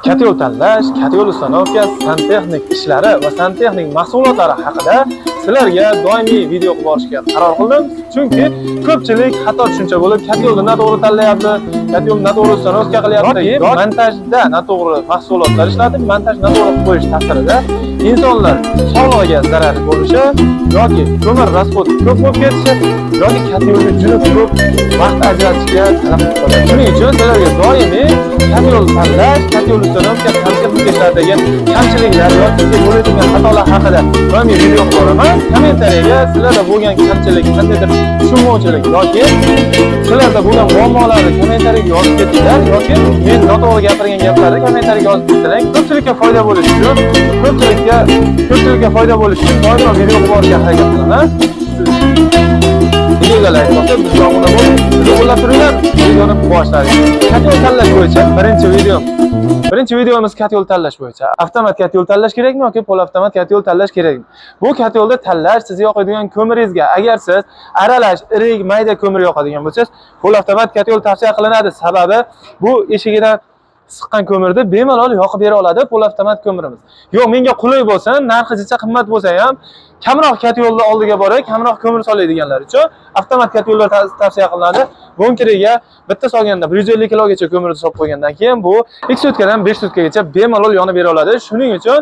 Katyol tanlash, katyol ustanovka, santexnik ishlari va santexnik mahsulotlari haqida sizlarga doimiy video qilib borishga qaror qildim. Chunki ko'pchilik xato tushuncha bo'lib, katyolni noto'g'ri tanlayapti, katyolni noto'g'ri ustanovka qilyapti. Montajda noto'g'ri mahsulotlar ishlatib, montaj noto'g'ri qilib qo'yish ta'sirida insonlar sog'lig'iga zarar bo'lishi yoki ko'mir rasxodi ko'p bo'lib ketishi yoki katyolni juda ko'p vaqt ajratishga talab qiladi. Shuning uchun sizlarga doimiy katyol tanlash, katyol ustanovka, santexnik ishlardagi kamchiliklar yoki bo'ladigan xatolar haqida doimiy video qo'yaman. Kommentariyaga sizlarda bo'lgan kamchilik, qandaydir tushunmovchilik yoki sizlarda bo'lgan muammolarni kommentariyaga yozib ketinglar yoki men noto'g'ri gapirgan gaplarni kommentariyaga yozib keting. Ko'pchilikka foyda bo'lishi uchun, ko'pchilikka foyda bo'lishi uchun doimo video qilib borishga harakat qilaman. Videoga like bosib, bizga obuna bo'ling. Bizni qo'llab turinglar. Videoni boshladik. Katyol tanlash bo'yicha birinchi videomiz katyol tanlash bo'yicha. Avtomat katyol tanlash kerakmi yoki polavtomat katyol tanlash kerakmi? Bu katyolda tanlash siz yoqadigan ko'miringizga. Agar siz aralash, irik, mayda ko'mir yoqadigan bo'lsangiz, polavtomat katyol tavsiya qilinadi. Sababi bu eshigidan siqqan ko'mirni bemalol yoqib bera oladi polavtomat ko'mirimiz. Yo'q, menga qulay bo'lsin, narxi jicha qimmat bo'lsa ham kamroq katyolni oldiga borib, kamroq ko'mir solaydiganlar uchun avtomat katyollar tavsiya qilinadi. Bunkeriga bitta solganda 150 kilogacha ko'mirni solib qo'ygandan keyin bu 2 sutkadan 5 sutkagacha bemalol yonib bera oladi. Shuning uchun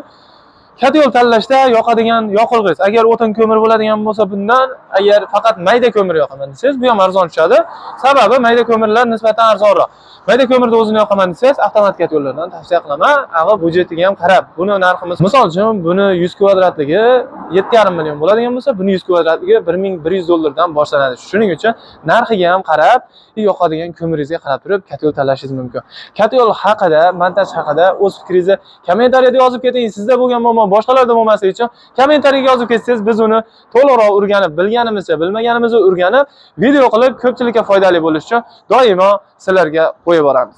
katyol tanlashda yoqadigan yoqilg'ingiz agar o'tin ko'mir bo'ladigan bo'lsa, bundan agar faqat mayda ko'mir yoqaman desangiz, bu ham arzon tushadi. Sababi mayda ko'mirlar nisbatan arzonroq. Mayda ko'mirni o'zini yoqaman desangiz, avtomat katyollardan tavsiya qilaman. Ag'a budjetiga ham qarab, buni narximiz, misol uchun, buni 100 kvadratligi 7,5 million bo'ladigan bo'lsa, buni 100 kvadratligi $1100 boshlanadi. Shuning uchun narxiga ham qarab, yoqadigan ko'miringizga qarab turib katyol tanlashingiz mumkin. Katyol haqida, montaj haqida o'z fikringizni kommentariyada yozib keting. Sizda bo'lgan muammo boshqalarda bo'lmasligi uchun kommentariyaga yozib ketsangiz, biz uni to'liqroq o'rganib, bilganimizcha, bilmaganimizni o'rganib, video qilib ko'pchilikka foydali bo'lishi uchun doimo sizlarga qo'yib boramiz.